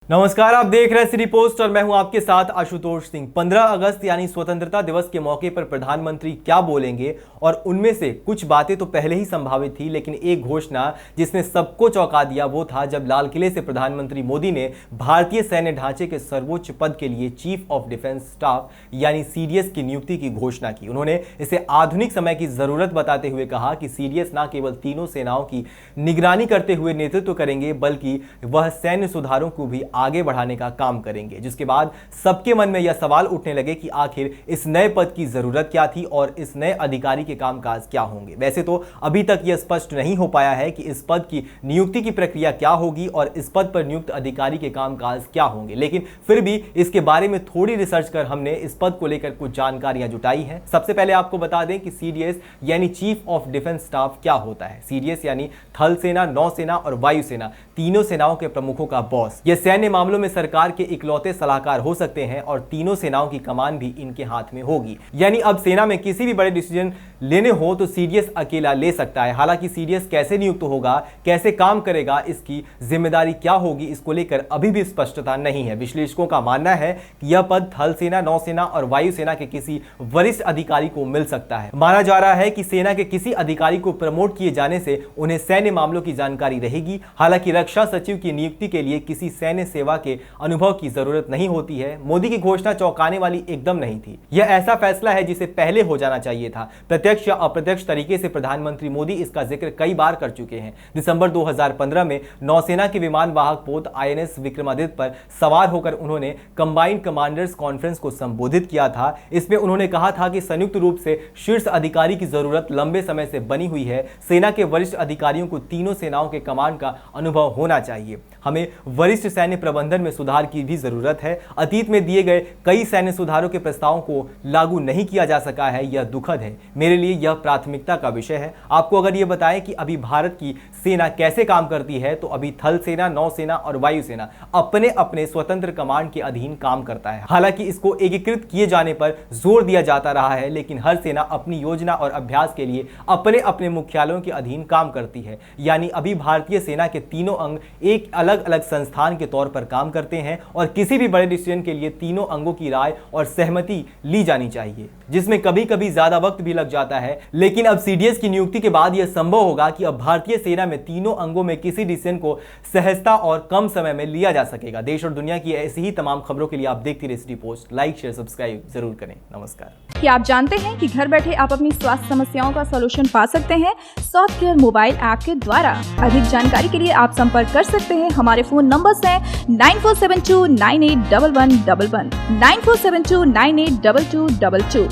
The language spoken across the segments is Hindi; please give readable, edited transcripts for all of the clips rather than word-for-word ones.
नमस्कार, आप देख रहे हैं सिटी पोस्ट और मैं हूं आपके साथ आशुतोष सिंह। 15 अगस्त यानी स्वतंत्रता दिवस के मौके पर प्रधानमंत्री क्या बोलेंगे, और उनमें से कुछ बातें तो पहले ही संभावित थी, लेकिन एक घोषणा जिसने सबको चौंका दिया वो था जब लाल किले से प्रधानमंत्री मोदी ने भारतीय सैन्य ढांचे के सर्वोच्च पद के लिए चीफ ऑफ डिफेंस स्टाफ यानी सीडीएस की नियुक्ति की घोषणा की। उन्होंने इसे आधुनिक समय की जरूरत बताते हुए कहा कि सीडीएस न केवल तीनों सेनाओं की निगरानी करते हुए नेतृत्व करेंगे, बल्कि वह सैन्य सुधारों को भी आगे बढ़ाने का काम करेंगे। जिसके बाद सबके मन में यह सवाल उठने लगे कि आखिर इस नए पद की जरूरत क्या थी और इस नए अधिकारी के कामकाज क्या होंगे। वैसे तो अभी तक यह स्पष्ट नहीं हो पाया है कि इस पद की नियुक्ति की प्रक्रिया क्या होगी और इस पद पर नियुक्त अधिकारी के कामकाज क्या होंगे, लेकिन फिर भी इसके बारे में थोड़ी रिसर्च कर हमने इस पद को लेकर कुछ जानकारियां जुटाई हैं। सबसे पहले आपको बता दें कि सीडीएस यानी चीफ ऑफ डिफेंस स्टाफ क्या होता है। सीडीएस यानी थल सेना, नौसेना और वायुसेना तीनों सेनाओं के प्रमुखों का बॉस। यह सैन्य मामलों में सरकार के इकलौते सलाहकार हो सकते हैं और तीनों सेनाओं की कमान भी इनके हाथ में होगी। यानी अब सेना में किसी भी बड़े डिसीजन लेने हो तो सीडीएस अकेला ले सकता है। हालांकि सीडीएस कैसे नियुक्त होगा, कैसे काम करेगा, इसकी जिम्मेदारी क्या होगी, इसको लेकर अभी भी स्पष्टता नहीं है। विश्लेषकों का मानना है कि यह पद थल सेना, नौसेना और वायुसेना के किसी वरिष्ठ अधिकारी को मिल सकता है। माना जा रहा है कि सेना के किसी अधिकारी को प्रमोट किए जाने से उन्हें सैन्य मामलों की जानकारी रहेगी। हालांकि रक्षा सचिव की नियुक्ति के लिए किसी सैन्य सेवा के अनुभव की जरूरत नहीं होती है। मोदी की घोषणा चौंकाने वाली एकदम नहीं थी। यह ऐसा फैसला है जिसे पहले हो जाना चाहिए था। प्रत्यक्ष या अप्रत्यक्ष तरीके से प्रधानमंत्री मोदी इसका जिक्र कई बार कर चुके हैं। दिसंबर 2015 में नौसेना के विमान वाहक पोत आईएनएस विक्रमादित्य पर सवार होकर उन्होंने कंबाइंड कमांडर्स कॉन्फ्रेंस को संबोधित किया था। इसमें उन्होंने कहा था कि संयुक्त रूप से शीर्ष अधिकारी की जरूरत लंबे समय से बनी हुई है। सेना के वरिष्ठ अधिकारियों को तीनों सेनाओं के कमांड का अनुभव होना चाहिए। हमें वरिष्ठ सैन्य प्रबंधन में सुधार की भी जरूरत है। अतीत में दिए गए कई सैन्य सुधारों के प्रस्तावों को लागू नहीं किया जा सका है, यह दुखद है। मेरे लिए यह प्राथमिकता का विषय है। आपको अगर यह बताएं कि अभी भारत की सेना कैसे काम करती है, तो अभी थल सेना, नौसेना और वायुसेना अपने अपने स्वतंत्र कमांड के अधीन काम करता है। हालांकि इसको एकीकृत किए जाने पर जोर दिया जाता रहा है, लेकिन हर सेना अपनी योजना और अभ्यास के लिए अपने अपने मुख्यालयों के अधीन काम करती है। यानी अभी भारतीय सेना के तीनों अंग एक अलग अलग संस्थान के तौर पर काम करते हैं और किसी भी बड़े डिसीजन के लिए तीनों अंगों की राय और सहमति ली जानी चाहिए, जिसमें कभी कभी ज्यादा वक्त भी लग जाता है। लेकिन अब सीडीएस की नियुक्ति के बाद यह संभव होगा कि अब भारतीय सेना में तीनों अंगों में किसी डिसीजन को सहजता और कम समय में लिया जा सकेगा। देश और दुनिया की ऐसी ही तमाम खबरों के लिए आप देखते रहिए city post. Like, share, subscribe जरूर करें। नमस्कार। क्या आप जानते हैं कि घर बैठे आप अपनी स्वास्थ्य समस्याओं का सॉल्यूशन पा सकते हैं सॉफ्ट केयर मोबाइल ऐप के द्वारा। अधिक जानकारी के लिए आप संपर्क कर सकते हैं। हमारे फोन नंबर्स हैं 9472981111, 9472982222।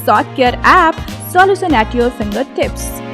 Soft care app, solution at your finger tips.